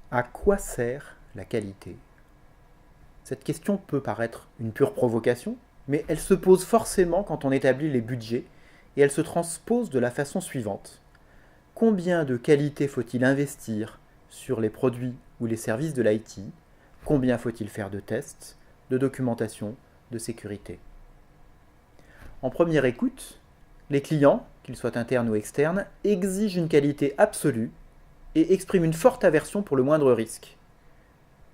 À quoi sert la qualité? Cette question peut paraître une pure provocation, mais elle se pose forcément quand on établit les budgets et elle se transpose de la façon suivante. Combien de qualité faut-il investir sur les produits ou les services de l'IT? Combien faut-il faire de tests, de documentation, de sécurité? En première écoute, les clients, qu'ils soient internes ou externes, exigent une qualité absolue et expriment une forte aversion pour le moindre risque.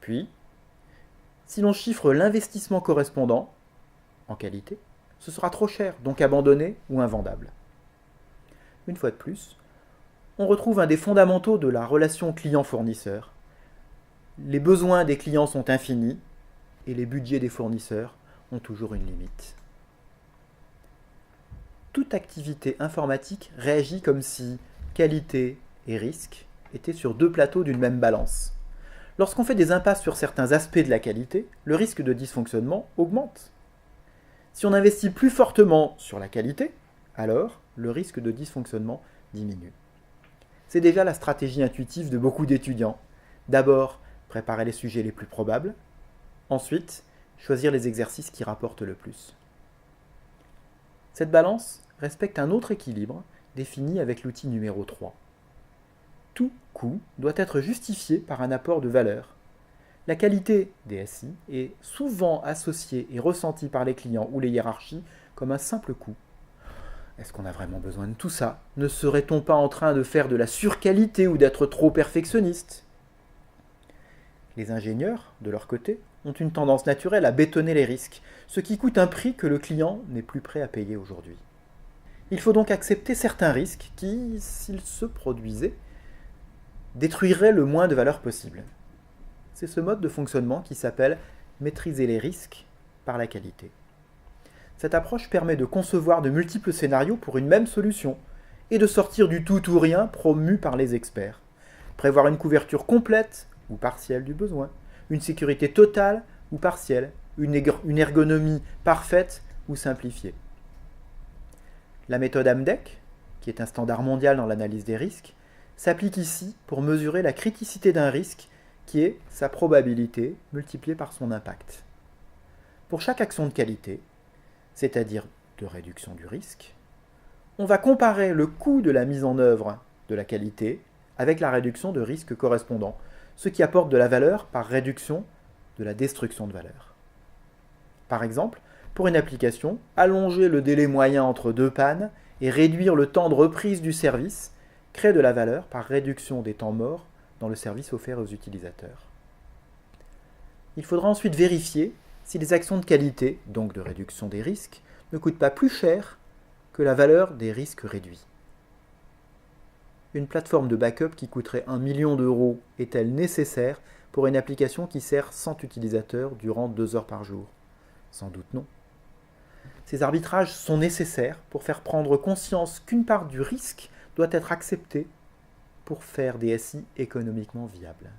Puis, si l'on chiffre l'investissement correspondant, en qualité, ce sera trop cher, donc abandonné ou invendable. Une fois de plus, on retrouve un des fondamentaux de la relation client-fournisseur. Les besoins des clients sont infinis et les budgets des fournisseurs ont toujours une limite. Toute activité informatique réagit comme si qualité et risque étaient sur deux plateaux d'une même balance. Lorsqu'on fait des impasses sur certains aspects de la qualité, le risque de dysfonctionnement augmente. Si on investit plus fortement sur la qualité, alors le risque de dysfonctionnement diminue. C'est déjà la stratégie intuitive de beaucoup d'étudiants. D'abord, préparer les sujets les plus probables. Ensuite, choisir les exercices qui rapportent le plus. Cette balance respecte un autre équilibre défini avec l'outil numéro 3. Tout coût doit être justifié par un apport de valeur. La qualité des SI est souvent associée et ressentie par les clients ou les hiérarchies comme un simple coût. Est-ce qu'on a vraiment besoin de tout ça? Ne serait-on pas en train de faire de la surqualité ou d'être trop perfectionniste? Les ingénieurs, de leur côté, ont une tendance naturelle à bétonner les risques, ce qui coûte un prix que le client n'est plus prêt à payer aujourd'hui. Il faut donc accepter certains risques qui, s'ils se produisaient, détruiraient le moins de valeur possible. C'est ce mode de fonctionnement qui s'appelle maîtriser les risques par la qualité. Cette approche permet de concevoir de multiples scénarios pour une même solution et de sortir du tout ou rien promu par les experts. Prévoir une couverture complète ou partielle du besoin, une sécurité totale ou partielle, une ergonomie parfaite ou simplifiée. La méthode AMDEC, qui est un standard mondial dans l'analyse des risques, s'applique ici pour mesurer la criticité d'un risque qui est sa probabilité multipliée par son impact. Pour chaque action de qualité, c'est-à-dire de réduction du risque, on va comparer le coût de la mise en œuvre de la qualité avec la réduction de risque correspondant, ce qui apporte de la valeur par réduction de la destruction de valeur. Par exemple, pour une application, allonger le délai moyen entre deux pannes et réduire le temps de reprise du service crée de la valeur par réduction des temps morts dans le service offert aux utilisateurs. Il faudra ensuite vérifier si les actions de qualité, donc de réduction des risques, ne coûtent pas plus cher que la valeur des risques réduits. Une plateforme de backup qui coûterait 1 million d'euros est-elle nécessaire pour une application qui sert 100 utilisateurs durant 2 heures par jour? Sans doute non. Ces arbitrages sont nécessaires pour faire prendre conscience qu'une part du risque doit être acceptée pour faire des SI économiquement viables.